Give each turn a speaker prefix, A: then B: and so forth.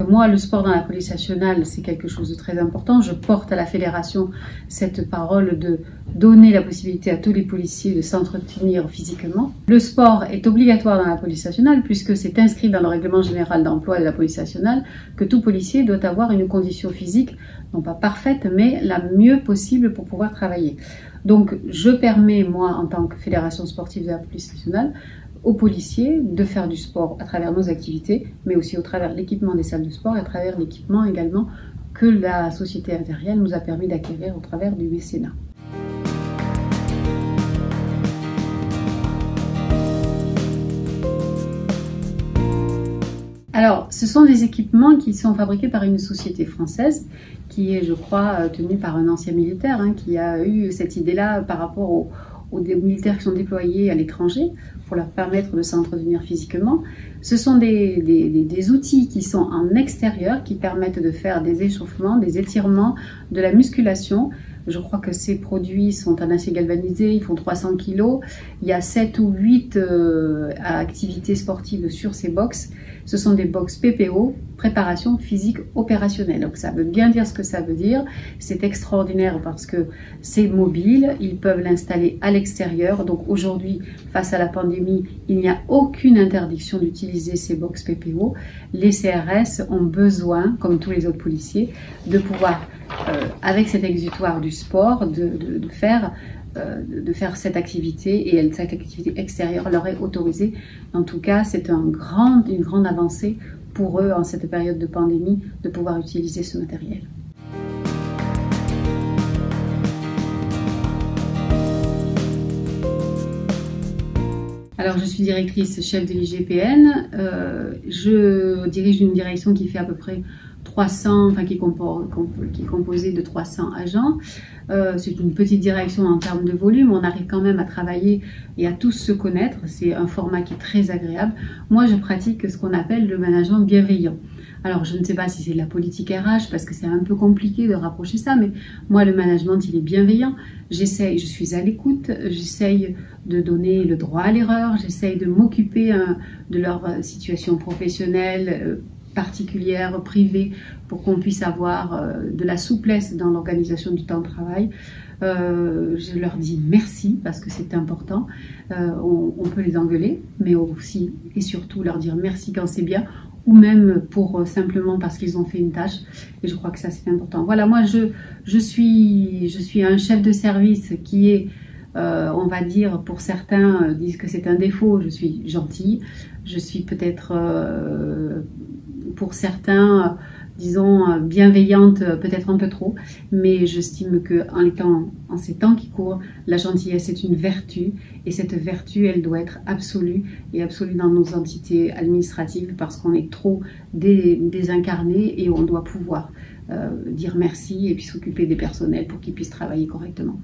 A: Moi, le sport dans la police nationale, c'est quelque chose de très important. Je porte à la fédération cette parole de donner la possibilité à tous les policiers de s'entretenir physiquement. Le sport est obligatoire dans la police nationale puisque c'est inscrit dans le règlement général d'emploi de la police nationale que tout policier doit avoir une condition physique, non pas parfaite, mais la mieux possible pour pouvoir travailler. Donc, je permets, moi, en tant que fédération sportive de la police nationale, aux policiers de faire du sport à travers nos activités, mais aussi au travers de l'équipement des salles de sport et à travers l'équipement également que la société intérielle nous a permis d'acquérir au travers du mécénat. Alors, ce sont des équipements qui sont fabriqués par une société française qui est, je crois, tenue par un ancien militaire qui a eu cette idée-là par rapport aux militaires qui sont déployés à l'étranger pour leur permettre de s'entretenir physiquement. Ce sont des outils qui sont en extérieur, qui permettent de faire des échauffements, des étirements, de la musculation. Je crois que ces produits sont en acier galvanisé, ils font 300 kg. Il y a 7 ou 8 activités sportives sur ces box. Ce sont des box PPO, préparation physique opérationnelle. Donc ça veut bien dire ce que ça veut dire. C'est extraordinaire parce que c'est mobile, ils peuvent l'installer à l'extérieur. Donc aujourd'hui, face à la pandémie, il n'y a aucune interdiction d'utiliser ces box PPO. Les CRS ont besoin, comme tous les autres policiers, de pouvoir, avec cet exutoire du sport, de faire cette activité, et cette activité extérieure leur est autorisée. En tout cas, c'est une grande avancée pour eux en cette période de pandémie de pouvoir utiliser ce matériel. Alors, je suis directrice chef de l'IGPN. Je dirige une direction qui fait à peu près 300, qui est composée de 300 agents. C'est une petite direction en termes de volume. On arrive quand même à travailler et à tous se connaître. C'est un format qui est très agréable. Moi, je pratique ce qu'on appelle le management bienveillant. Alors, je ne sais pas si c'est de la politique RH, parce que c'est un peu compliqué de rapprocher ça, mais moi, le management, il est bienveillant. Je suis à l'écoute, j'essaye de donner le droit à l'erreur, j'essaye de m'occuper de leur situation professionnelle, particulière, privée, pour qu'on puisse avoir de la souplesse dans l'organisation du temps de travail. Je leur dis merci parce que c'est important. On peut les engueuler, mais aussi et surtout leur dire merci quand c'est bien, ou même simplement parce qu'ils ont fait une tâche. Et je crois que ça, c'est important. Voilà, moi, je suis un chef de service qui est, on va dire, pour certains disent que c'est un défaut, je suis gentille. Je suis peut-être, pour certains, disons, bienveillante, peut-être un peu trop, mais j'estime qu'en ces temps qui courent, la gentillesse est une vertu, et cette vertu, elle doit être absolue, et absolue dans nos entités administratives, parce qu'on est trop désincarnés, et on doit pouvoir dire merci, et puis s'occuper des personnels pour qu'ils puissent travailler correctement.